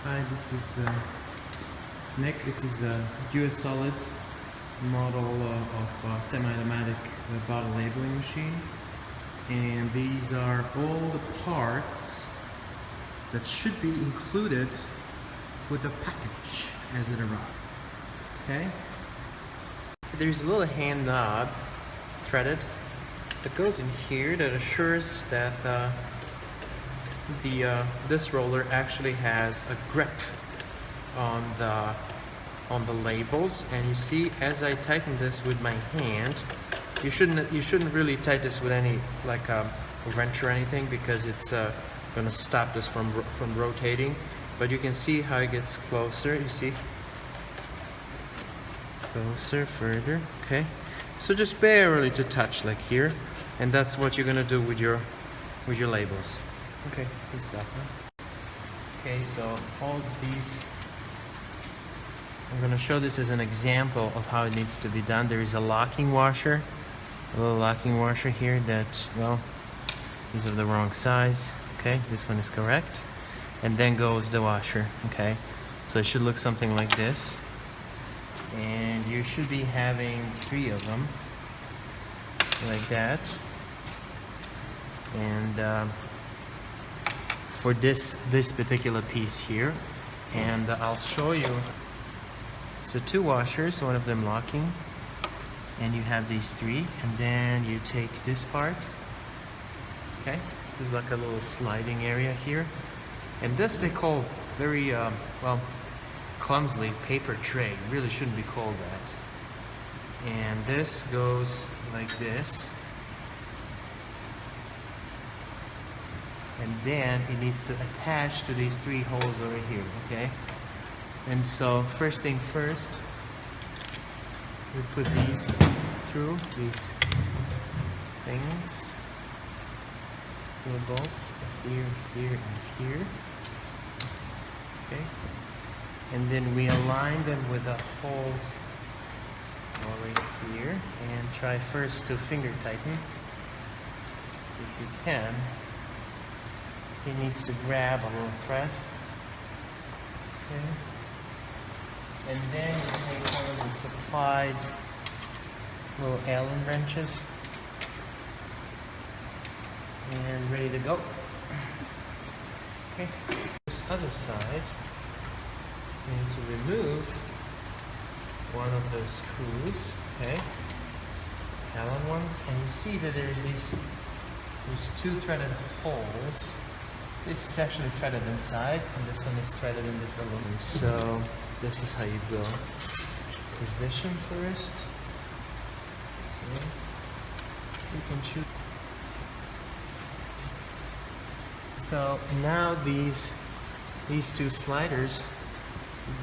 Hi, this is Nick. This is a US Solid model of semi-automatic bottle labeling machine, and these are all the parts that should be included with the package as it arrives. Okay? There's a little hand knob threaded that goes in here that assures that this roller actually has a grip on the labels. And you see, as I tighten this with my hand, you shouldn't really tighten this with any like a wrench or anything, because it's gonna stop this from rotating. But you can see how it gets closer. You see, closer, further. Okay, so just barely to touch, like here, and that's what you're gonna do with your labels. Okay, good stuff, huh? Okay, so all these, I'm going to show this as an example of how it needs to be done. There is a locking washer, a little locking washer here that, well, these are the wrong size. Okay, this one is correct. And then goes the washer. Okay, so it should look something like this. And you should be having 3 of them, like that. And for this particular piece here, and I'll show you. So 2 washers, one of them locking, and you have these 3, and then you take this part. Okay, this is like a little sliding area here, and this they call very well, clumsily, paper tray. It really shouldn't be called that. And this goes like this. And then it needs to attach to these 3 holes over here, okay? And so first thing first, we put these through these things, little bolts here, here, and here, okay? And then we align them with the holes over here, and try first to finger tighten, if you can. He needs to grab a little thread. Okay. And then you take one of the supplied little Allen wrenches and ready to go. Okay. This other side, you need to remove one of those screws. Okay. Allen ones, and you see that there's these 2 threaded holes. This is actually threaded inside, and this one is threaded in this aluminum. So this is how you go. Position first. Okay. You can choose. So now these 2 sliders,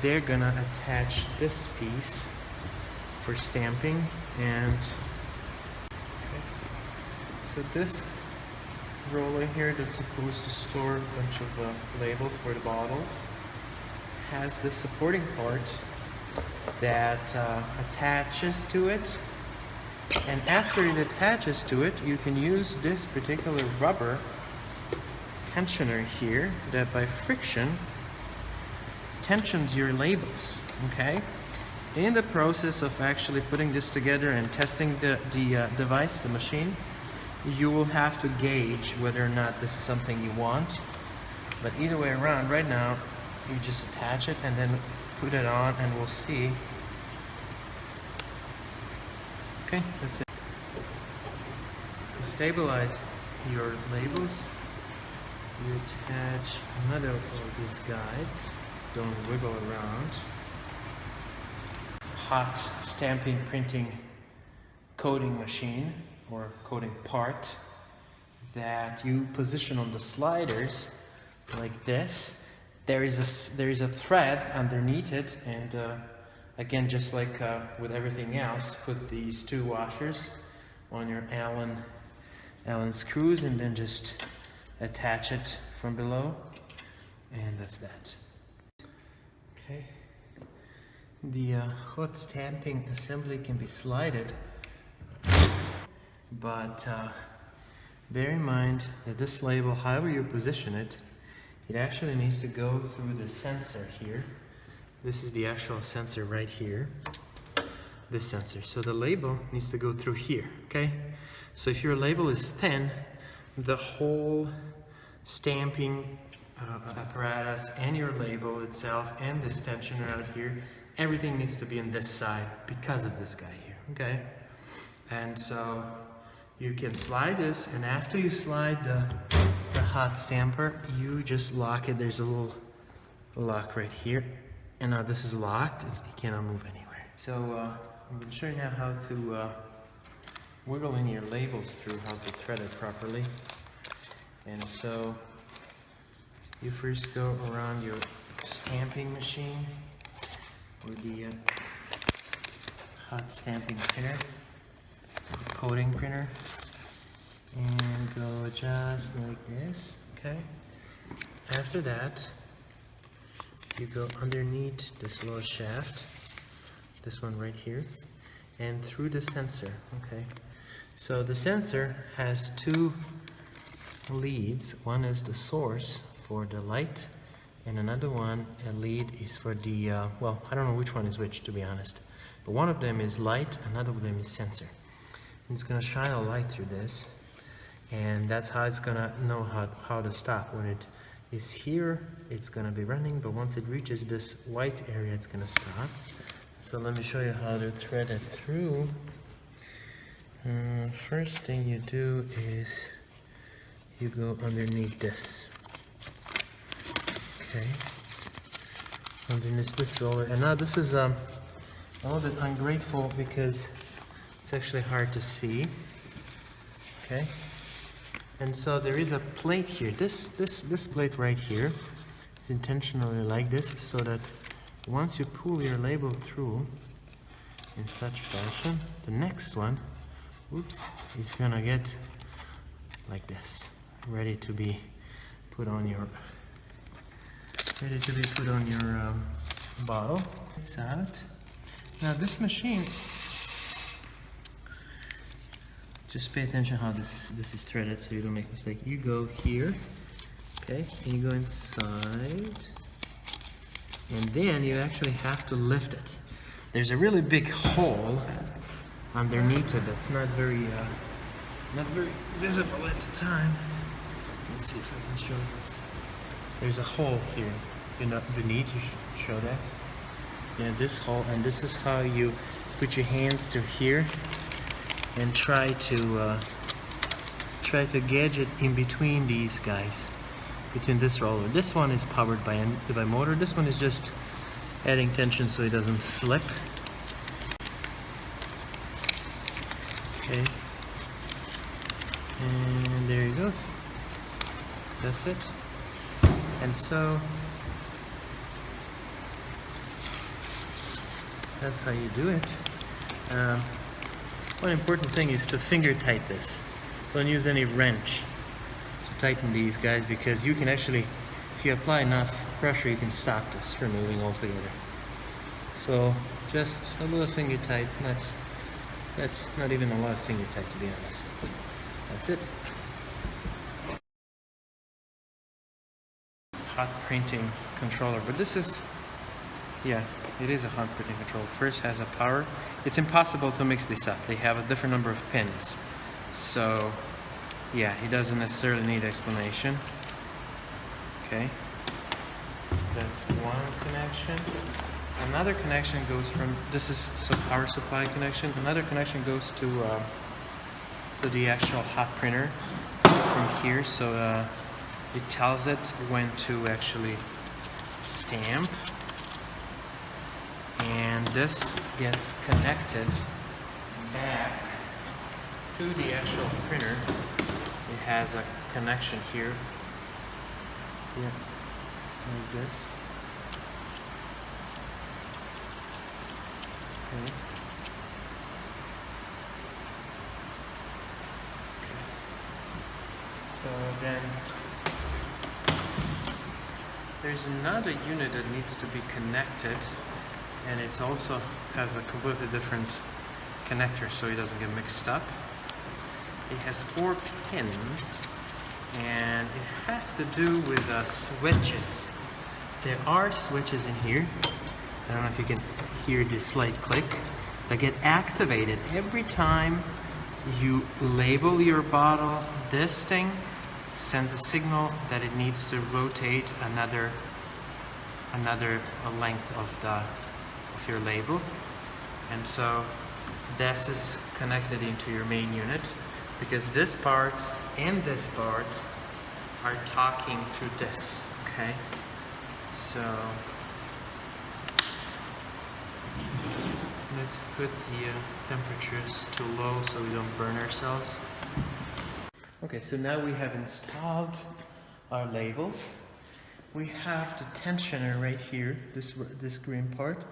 they're gonna attach this piece for stamping, and okay. So this roller here that's supposed to store a bunch of labels for the bottles has this supporting part that attaches to it, and after it attaches to it, you can use this particular rubber tensioner here that by friction tensions your labels. Okay, in the process of actually putting this together and testing the device, the machine, you will have to gauge whether or not this is something you want. But either way around, right now, you just attach it and then put it on, and we'll see. Okay, that's it. To stabilize your labels, you attach another of these guides. Don't wiggle around. Hot stamping, printing, coating machine, or coating part, that you position on the sliders like this. There is a thread underneath it, and again, just like with everything else, put these 2 washers on your Allen screws, and then just attach it from below, and that's that. Okay. The hot stamping assembly can be slided, but bear in mind that this label, however you position it, it actually needs to go through the sensor here. This is the actual sensor right here. This sensor. So the label needs to go through here, okay? So if your label is thin, the whole stamping apparatus and your label itself and this tensioner out here, everything needs to be on this side because of this guy here, okay? And so you can slide this, and after you slide the hot stamper, you just lock it. There's a little lock right here, and now this is locked. It cannot move anywhere. So I'm going to show you now how to wiggle in your labels through, how to thread it properly. And so you first go around your stamping machine with the hot stamping printer, the coating printer, and go just like this, okay? After that, you go underneath this little shaft, this one right here, and through the sensor, okay? So the sensor has two leads. One is the source for the light, and another one, a lead, is for the, well, I don't know which one is which, to be honest. But one of them is light, another of them is sensor. And it's going to shine a light through this, and that's how it's going to know how to stop. When it is here, it's going to be running, but once it reaches this white area, it's going to stop. So let me show you how to thread it through. First thing you do is you go underneath this. Okay. Underneath this roller. And now this is a little bit ungrateful because it's actually hard to see. Okay. And so there is a plate here. This plate right here is intentionally like this so that once you pull your label through in such fashion, the next one, oops, is gonna get like this, ready to be put on your bottle. It's out. Now this machine, just pay attention how this is threaded so you don't make a mistake. You go here, okay, and you go inside, and then you actually have to lift it. There's a really big hole underneath it that's not very visible at the time. Let's see if I can show this. There's a hole here, beneath. You should show that. Yeah, this hole, and this is how you put your hands through here and try to gauge it in between these guys, between this roller. This one is powered by motor. This one is just adding tension so it doesn't slip. Okay, and there it goes. That's it. And so that's how you do it. One important thing is to finger tight this. Don't use any wrench to tighten these guys, because you can actually, if you apply enough pressure, you can stop this from moving altogether. So just a little finger tight. That's not even a lot of finger tight, to be honest. That's it. Hot printing controller, but this is, yeah, it is a hot printing controller. First has a power. It's impossible to mix this up. They have a different number of pins, so yeah, it doesn't necessarily need explanation. Okay, that's one connection. Another connection goes from, this is power supply connection. Another connection goes to the actual hot printer from here, so it tells it when to actually stamp, and this gets connected back to the actual printer. It has a connection here, like this. Okay. So then there's another unit that needs to be connected, and it also has a completely different connector so it doesn't get mixed up. It has 4 pins, and it has to do with switches. There are switches in here. I don't know if you can hear this slight click that get activated every time you label your bottle. This thing sends a signal that it needs to rotate another length of your label, and so this is connected into your main unit because this part and this part are talking through this. Okay, so let's put the temperatures to low so we don't burn ourselves. Okay, so now we have installed our labels. We have the tensioner right here, this green part.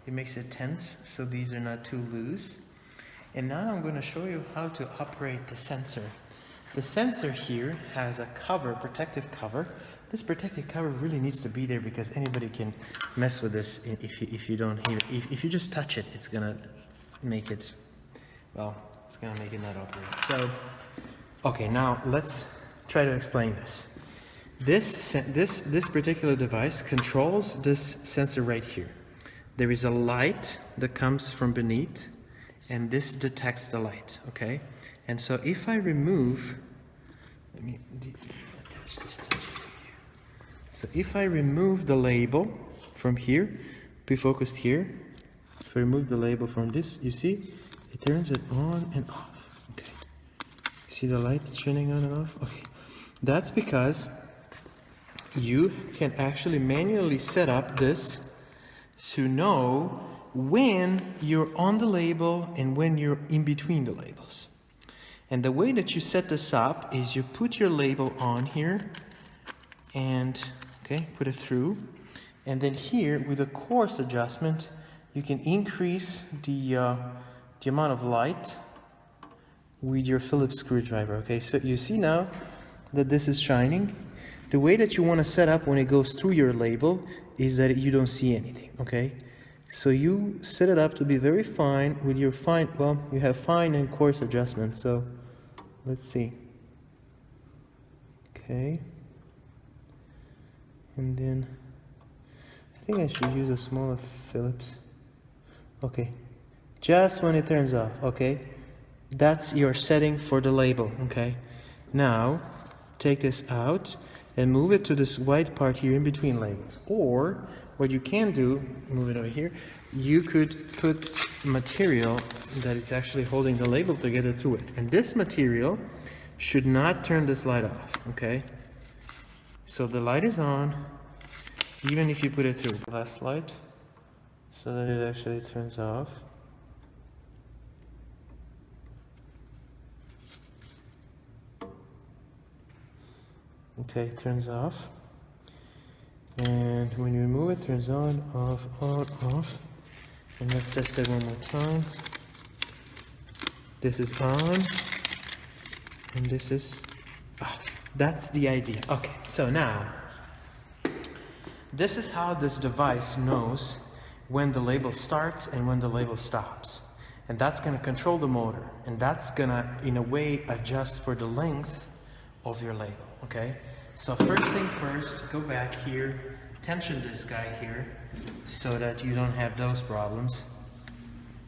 It makes it tense so these are not too loose. And now I'm going to show you how to operate the sensor. The sensor here has a cover, protective cover. This protective cover really needs to be there because anybody can mess with this if you don't hear it. If you just touch it, it's gonna make it, well, it's gonna make it not operate. So, okay, now let's try to explain this. This particular device controls this sensor right here. There is a light that comes from beneath, and this detects the light, okay? And so if I remove, let me attach this to here. So if I remove the label from here, be focused here. If I remove the label from this, you see, it turns it on and off, okay? See the light turning on and off? Okay, that's because you can actually manually set up this to know when you're on the label and when you're in between the labels. And the way that you set this up is you put your label on here and, okay, put it through. And then here with a coarse adjustment, you can increase the amount of light with your Phillips screwdriver, okay? So you see now that this is shining. The way that you want to set up when it goes through your label is that you don't see anything, okay? So you set it up to be very fine with your fine, well, you have fine and coarse adjustments, so let's see. Okay. And then, I think I should use a smaller Phillips. Okay. Just when it turns off, okay? That's your setting for the label, okay? Now, take this out and move it to this white part here in between labels. Or, what you can do, move it over here, you could put material that is actually holding the label together through it. And this material should not turn this light off, okay? So the light is on, even if you put it through. Less light, so that it actually turns off. Okay, it turns off. And when you remove it, turns on, off, off. And let's test it one more time. This is on, and this is off. That's the idea. Okay, so now, this is how this device knows when the label starts and when the label stops. And that's going to control the motor. And that's going to, in a way, adjust for the length of your label, okay? So first thing first, go back here, tension this guy here so that you don't have those problems.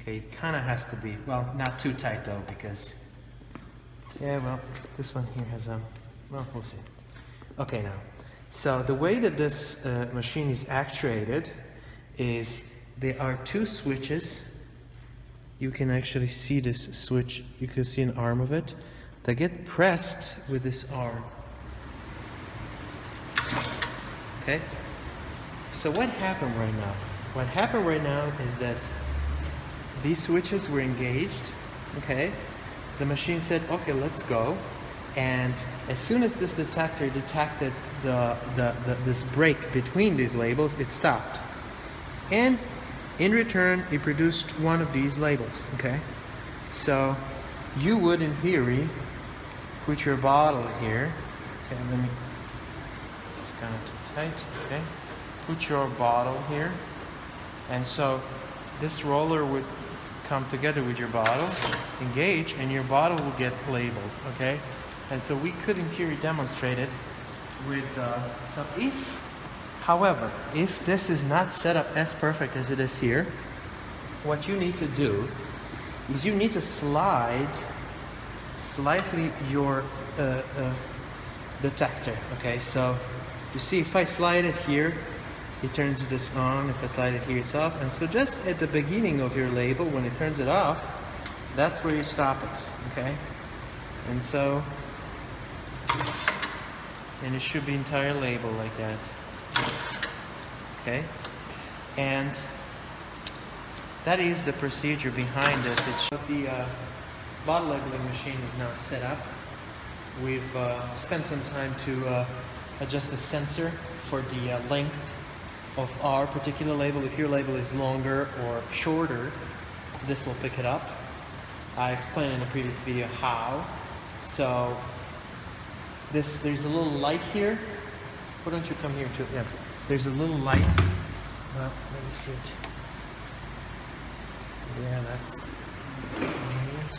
Okay, it kind of has to be, well, not too tight though, because, yeah, well, this one here has well, we'll see. Okay, now, so the way that this machine is actuated is there are two switches. You can actually see this switch, you can see an arm of it. They get pressed with this arm. Okay? So what happened right now? What happened right now is that these switches were engaged, okay? The machine said, okay, let's go. And as soon as this detector detected this break between these labels, it stopped. And in return, it produced one of these labels, okay? So you would, in theory, put your bottle here. Okay, let me, this is kind of too tight, okay? Put your bottle here. And so this roller would come together with your bottle, engage, and your bottle will get labeled, okay? And so we could in theory demonstrate it with some. However, if this is not set up as perfect as it is here, what you need to do is you need to slide slightly your detector. Okay, so you see if I slide it here, it turns this on. If I slide it here, it's off. And so just at the beginning of your label, when it turns it off, that's where you stop it. Okay, and so, and it should be entire label like that. Okay, and that is the procedure behind this. It's the bottle labeling machine is now set up. We've spent some time to adjust the sensor for the length of our particular label. If your label is longer or shorter, this will pick it up. I explained in a previous video how. So there's a little light here. Why don't you come here too? Yeah, there's a little light. Well, let me see it. Yeah, that's weird.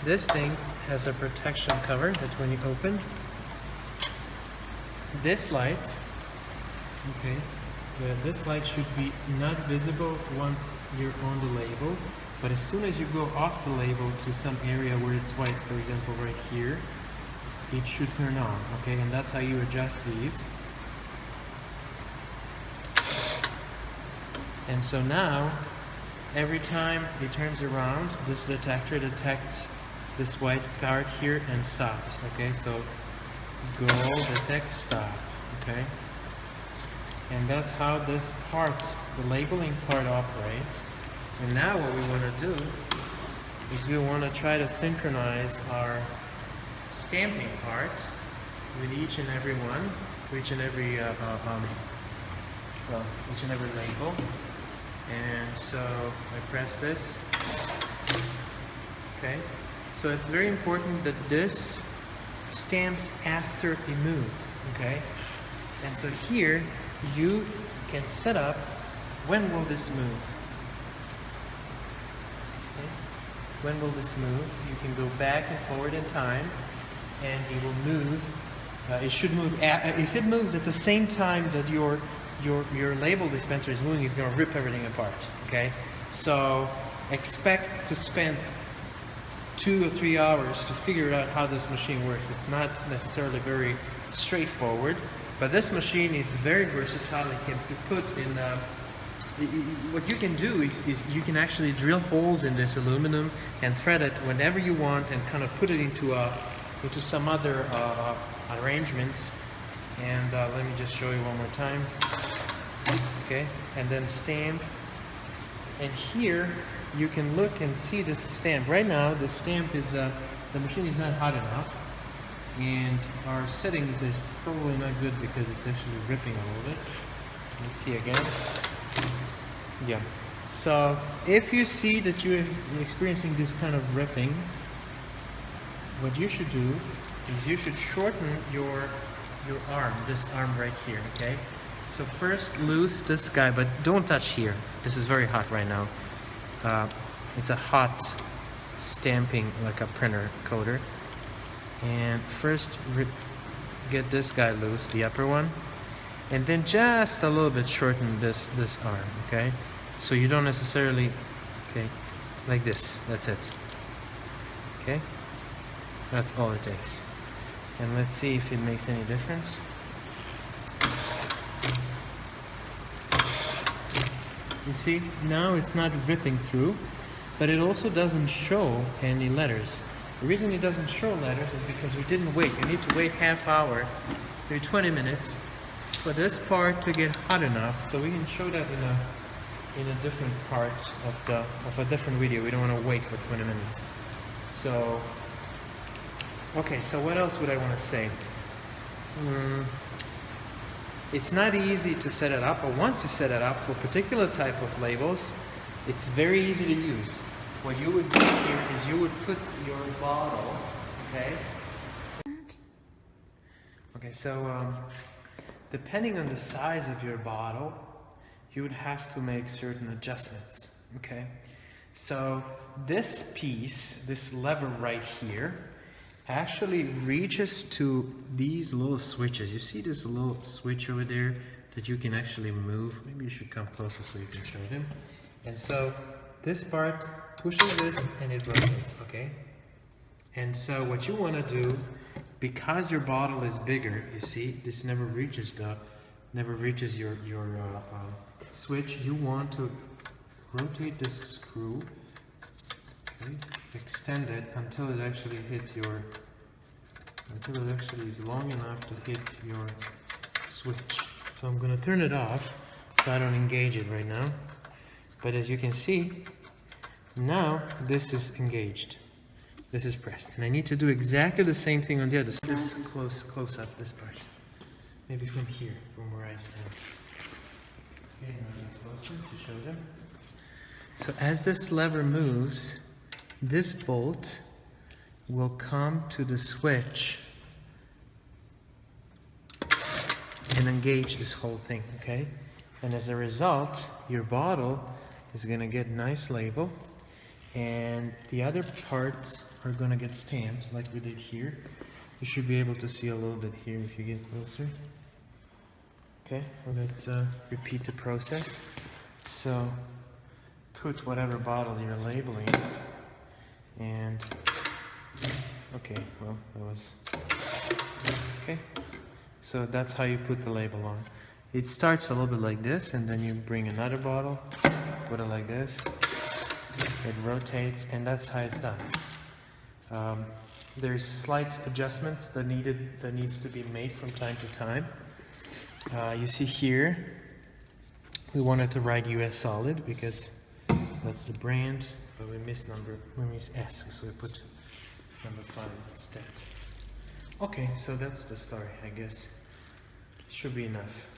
This thing has a protection cover that when you open, this light, okay, this light should be not visible once you're on the label, but as soon as you go off the label to some area where it's white, for example right here, it should turn on, okay, and that's how you adjust these. And so now, every time it turns around, this detector detects this white part here and stops, okay, so go, detect, stop, okay, and that's how this part, the labeling part, operates. And now what we want to do is we want to try to synchronize our stamping part with each and every one, each and every each and every label. And so I press this, okay, so it's very important that this stamps after it moves, okay, and so here you can set up when will this move, okay? When will this move? You can go back and forward in time and it will move. It should move if it moves at the same time that your label dispenser is moving, it's going to rip everything apart, okay? So expect to spend 2 or 3 hours to figure out how this machine works. It's not necessarily very straightforward, but this machine is very versatile. It can be put in what you can do is you can actually drill holes in this aluminum and thread it whenever you want and kind of put it into some other arrangements. And let me just show you one more time. Okay, and then stamp. And here you can look and see this stamp. Right now the stamp is, the machine is not hot enough. And our settings is probably not good because it's actually ripping a little bit. Let's see again. Yeah. So if you see that you're experiencing this kind of ripping, what you should do is you should shorten your arm, this arm right here, okay? So first loose this guy, but don't touch here. This is very hot right now. It's a hot stamping, like a printer coder. And first get this guy loose, the upper one, and then just a little bit shorten this arm, okay? So you don't necessarily, okay, like this, that's it, okay? That's all it takes. And let's see if it makes any difference. You see, now it's not ripping through, but it also doesn't show any letters. The reason it doesn't show letters is because we didn't wait. You need to wait half hour, maybe 20 minutes, for this part to get hot enough, so we can show that in a different part of a different video. We don't want to wait for 20 minutes. So, okay, so what else would I want to say? It's not easy to set it up, but once you set it up for a particular type of labels, it's very easy to use. What you would do here is you would put your bottle, okay? Okay, so depending on the size of your bottle, you would have to make certain adjustments, okay? So this piece, this lever right here, actually reaches to these little switches. You see this little switch over there that you can actually move? Maybe you should come closer so you can show them. And so this part pushes this and it rotates, okay? And so what you want to do, because your bottle is bigger, you see, this never reaches your switch. You want to rotate this screw, okay, extend it until it actually hits until it actually is long enough to hit your switch. So I'm going to turn it off so I don't engage it right now. But as you can see, now this is engaged. This is pressed. And I need to do exactly the same thing on the other side. Just close up this part. Maybe from here, from where I stand. Okay, now get closer to show them. So as this lever moves, this bolt will come to the switch and engage this whole thing, okay? And as a result, your bottle is going to get a nice label, and the other parts are going to get stamped like we did here. You should be able to see a little bit here if you get closer. Okay, well, let's repeat the process. So put whatever bottle you're labeling, and okay, well, that was okay. So that's how you put the label on. It starts a little bit like this, and then you bring another bottle, put it like this, it rotates, and that's how it's done. There's slight adjustments that needs to be made from time to time. You see here, we wanted to write US Solid because that's the brand, but we missed S, so we put number 5 instead. Okay, so that's the story, I guess. Should be enough.